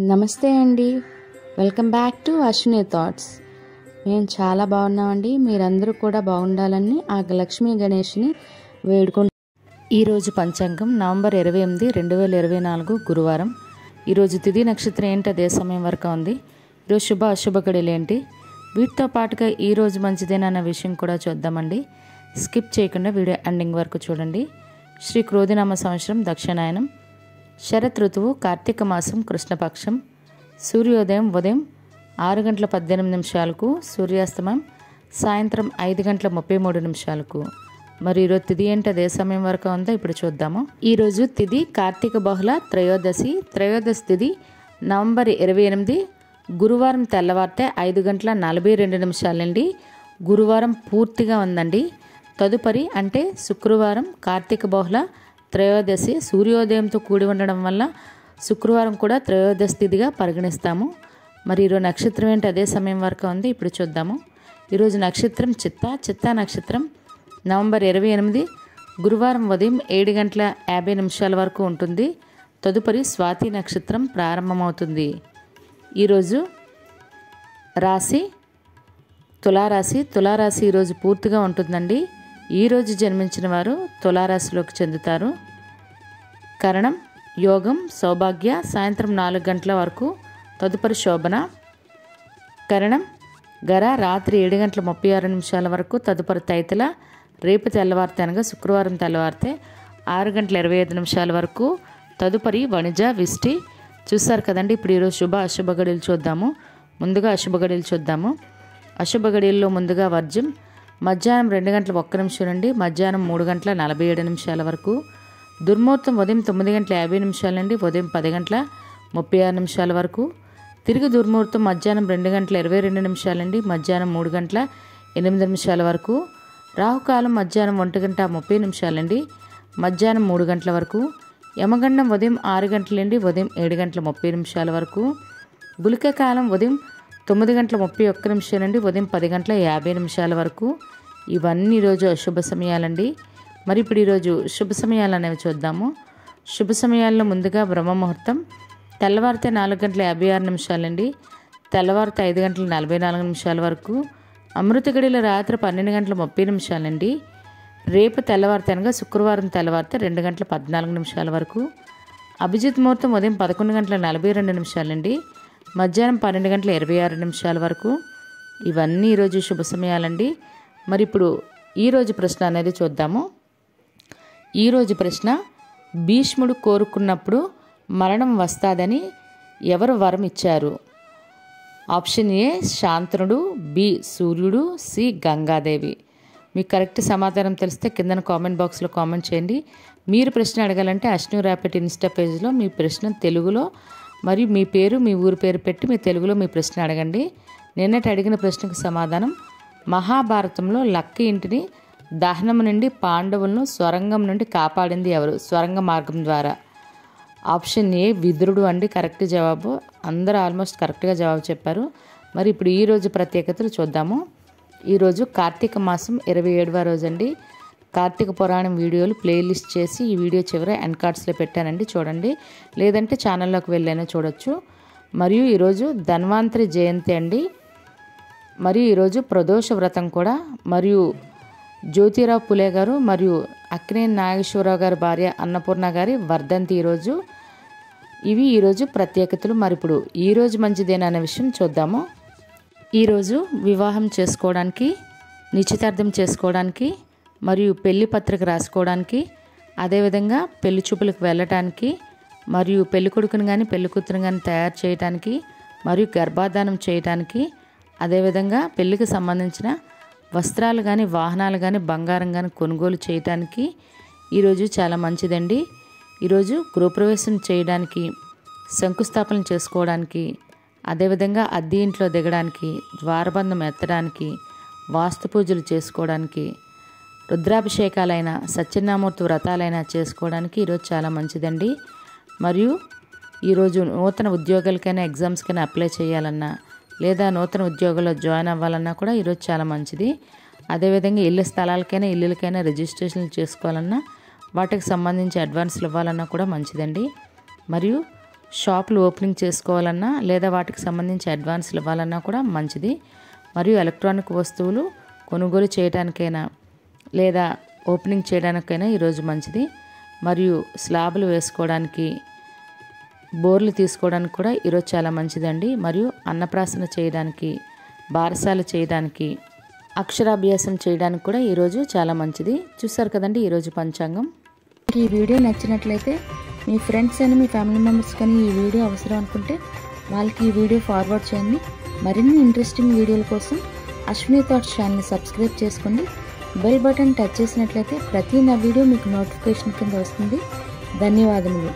నమస్తే అండి. Welcome back to Ashwini thoughts. మేము చాలా బాగున్నామండి. మీరందరూ కూడా బాగుండాలని ఆ లక్ష్మీ గణేష్ని వేడుకుంటాం. ఈరోజు పంచాంగం నవంబర్ 28, 2024 గురువారం. ఈరోజు తిథి నక్షత్రం ఏంటి, అదే సమయం వరకు ఉంది. ఈరోజు శుభ అశుభ గడియలు ఏంటి, వీటితో పాటుగా ఈరోజు మంచిదేనన్న విషయం కూడా చూద్దామండి. స్కిప్ చేయకుండా వీడియో ఎండింగ్ వరకు చూడండి. శ్రీ క్రోధినామ సంవత్సరం దక్షిణాయనం, శరత్ ఋతువు, కార్తీక మాసం, కృష్ణపక్షం, సూర్యోదయం ఉదయం 6:18 సూర్యాస్తమయం సాయంత్రం 5:33. మరి ఈరోజు తిథి ఏంటి, అదే సమయం వరకు ఉందో ఇప్పుడు చూద్దాము. ఈరోజు తిథి కార్తీక బహుళ త్రయోదశి. త్రయోదశి తిథి నవంబర్ 28, గురువారం తెల్లవారితే 5:42 నుండి గురువారం పూర్తిగా ఉందండి. తదుపరి అంటే శుక్రవారం కార్తీక బహుళ త్రయోదశి. సూర్యోదయంతో కూడి ఉండడం వల్ల శుక్రవారం కూడా త్రయోదశి తిథిగా పరిగణిస్తాము. మరి ఈరోజు నక్షత్రం ఏంటి, అదే సమయం వరకు ఉంది ఇప్పుడు చూద్దాము. ఈరోజు నక్షత్రం చిత్తా నక్షత్రం నవంబర్ 28, గురువారం ఉదయం 7:50 వరకు ఉంటుంది. తదుపరి స్వాతి నక్షత్రం ప్రారంభమవుతుంది. ఈరోజు రాశి తులారాశి. తులారాశి ఈరోజు పూర్తిగా ఉంటుందండి. ఈరోజు జన్మించిన వారు తులారాశిలోకి చెందుతారు. కరణం యోగం సౌభాగ్య సాయంత్రం 4 గంటల వరకు. తదుపరి శోభన. కరణం గర రాత్రి 7:36 వరకు. తదుపరి తైతల రేపు తెల్లవారితే అనగా శుక్రవారం తెల్లవారితే 6:25 వరకు. తదుపరి వణిజ విష్టి. చూస్తారు కదండి. ఇప్పుడు ఈరోజు శుభ అశుభ గడియలు చూద్దాము. ముందుగా అశుభ గడియలు చూద్దాము. అశుభ గడియల్లో ముందుగా వర్జ్యం మధ్యాహ్నం 2:01 నుండి మధ్యాహ్నం 3:47 వరకు. దుర్ముహూర్తం ఉదయం 9:50 నుండి ఉదయం 10:36 వరకు. తిరిగి దుర్ముహూర్తం మధ్యాహ్నం 2:22 నుండి మధ్యాహ్నం 3:08 వరకు. రాహుకాలం మధ్యాహ్నం 1:30 నుండి మధ్యాహ్నం 3 గంటల వరకు. యమగండం ఉదయం 6 గంటల నుండి ఉదయం 7:30 వరకు. గుళిక కాలం ఉదయం 9:31 నుండి ఉదయం 10:50 వరకు. ఇవన్నీ ఈరోజు అశుభ సమయాలండి. మరి ఇప్పుడు ఈరోజు శుభ సమయాలు అనేవి చూద్దాము. శుభ సమయాల్లో ముందుగా బ్రహ్మ ముహూర్తం తెల్లవారితే 4:56 నుండి తెల్లవారితే 5:44 వరకు. అమృత గడియల రాత్రి 12:30 నుండి రేపు తెల్లవారితే అనగా శుక్రవారం తెల్లవారితే 2:14 వరకు. అభిజిత్ ముహూర్తం ఉదయం 11:42 నుండి మధ్యాహ్నం 12:26 వరకు. ఇవన్నీ ఈరోజు శుభ సమయాలండి. మరి ఇప్పుడు ఈరోజు ప్రశ్న అనేది చూద్దాము. ఈరోజు ప్రశ్న, భీష్ముడు కోరుకున్నప్పుడు మరణం వస్తాదని ఎవరు వరం ఇచ్చారు? ఆప్షన్ ఏ శాంతనుడు, బి సూర్యుడు, సి గంగాదేవి. మీకు కరెక్ట్ సమాధానం తెలిస్తే కింద కామెంట్ బాక్స్లో కామెంట్ చేయండి. మీరు ప్రశ్న అడగాలంటే అశ్విని ర్యాపిడ్ ఇన్స్టా పేజ్లో మీ ప్రశ్న తెలుగులో మరియు మీ పేరు మీ ఊరి పేరు పెట్టి మీ తెలుగులో మీ ప్రశ్న అడగండి. నిన్నటి అడిగిన ప్రశ్నకు సమాధానం, మహాభారతంలో లక్క ఇంటిని దహనం నుండి పాండవులను స్వరంగం నుండి కాపాడింది ఎవరు? స్వరంగ మార్గం ద్వారా. ఆప్షన్ ఏ విదురుడు అండి కరెక్ట్ జవాబు. అందరూ ఆల్మోస్ట్ కరెక్ట్గా జవాబు చెప్పారు. మరి ఇప్పుడు ఈరోజు ప్రత్యేకతలు చూద్దాము. ఈరోజు కార్తీక మాసం 27వ రోజు అండి. కార్తీక పురాణం వీడియోలు ప్లేలిస్ట్ చేసి ఈ వీడియో చివర ఎండ్ కార్డ్స్లో పెట్టానండి, చూడండి. లేదంటే ఛానల్లోకి వెళ్ళైనా చూడొచ్చు. మరియు ఈరోజు ధన్వంతరి జయంతి అండి. మరియు ఈరోజు ప్రదోష వ్రతం కూడా. మరియు జ్యోతిరావు పులే గారు మరియు అక్కినేని నాగేశ్వరరావు గారి భార్య అన్నపూర్ణ గారి వర్ధంతి ఈరోజు. ఇవి ఈరోజు ప్రత్యేకతలు. మరి ఇప్పుడు ఈరోజు మంచిదేనన్న విషయం చూద్దాము. ఈరోజు వివాహం చేసుకోవడానికి, నిశ్చితార్థం చేసుకోవడానికి మరియు పెళ్లి పత్రిక రాసుకోవడానికి, అదేవిధంగా పెళ్లి చూపులకు వెళ్ళటానికి మరియు పెళ్లి కొడుకుని కానీ పెళ్లి కూతురుని కానీ తయారు చేయడానికి మరియు గర్భాధానం చేయడానికి, అదేవిధంగా పెళ్లికి సంబంధించిన వస్త్రాలు కానీ వాహనాలు కానీ బంగారం కానీ కొనుగోలు చేయడానికి ఈరోజు చాలా మంచిదండి. ఈరోజు గృహప్రవేశం చేయడానికి, శంకుస్థాపన చేసుకోవడానికి, అదేవిధంగా అద్దె ఇంట్లో దిగడానికి, ద్వారబంధం ఎత్తడానికి, వాస్తు పూజలు చేసుకోవడానికి, రుద్రాభిషేకాలైన సత్యనామూర్తి వ్రతాలైనా చేసుకోవడానికి ఈరోజు చాలా మంచిదండి. మరియు ఈరోజు నూతన ఉద్యోగాలకైనా ఎగ్జామ్స్కైనా అప్లై చేయాలన్నా లేదా నూతన ఉద్యోగాల్లో జాయిన్ అవ్వాలన్నా కూడా ఈరోజు చాలా మంచిది. అదేవిధంగా ఇళ్ళ స్థలాలకైనా ఇల్లులకైనా రిజిస్ట్రేషన్లు చేసుకోవాలన్నా వాటికి సంబంధించి అడ్వాన్స్లు ఇవ్వాలన్నా కూడా మంచిదండి. మరియు షాపులు ఓపెనింగ్ చేసుకోవాలన్నా లేదా వాటికి సంబంధించి అడ్వాన్స్లు ఇవ్వాలన్నా కూడా మంచిది. మరియు ఎలక్ట్రానిక్ వస్తువులు కొనుగోలు చేయడానికైనా లేదా ఓపెనింగ్ చేయడానికైనా ఈరోజు మంచిది. మరియు స్లాబులు వేసుకోవడానికి, బోర్లు తీసుకోవడానికి కూడా ఈరోజు చాలా మంచిదండి. మరియు అన్నప్రాసన చేయడానికి, బారసాలు చేయడానికి, అక్షరాభ్యాసం చేయడానికి కూడా ఈరోజు చాలా మంచిది. చూసారు కదండి ఈరోజు పంచాంగం. ఈ వీడియో నచ్చినట్లయితే మీ ఫ్రెండ్స్ అని, మీ ఫ్యామిలీ మెంబర్స్ కానీ ఈ వీడియో అవసరం అనుకుంటే వాళ్ళకి ఈ వీడియో ఫార్వర్డ్ చేయండి. మరిన్ని ఇంట్రెస్టింగ్ వీడియోల కోసం అశ్విని థాట్స్ ఛానల్ని సబ్స్క్రైబ్ చేసుకోండి. బెల్ బటన్ టచ్ చేసినట్లయితే ప్రతి నా వీడియో మీకు నోటిఫికేషన్ కింద వస్తుంది. ధన్యవాదములు.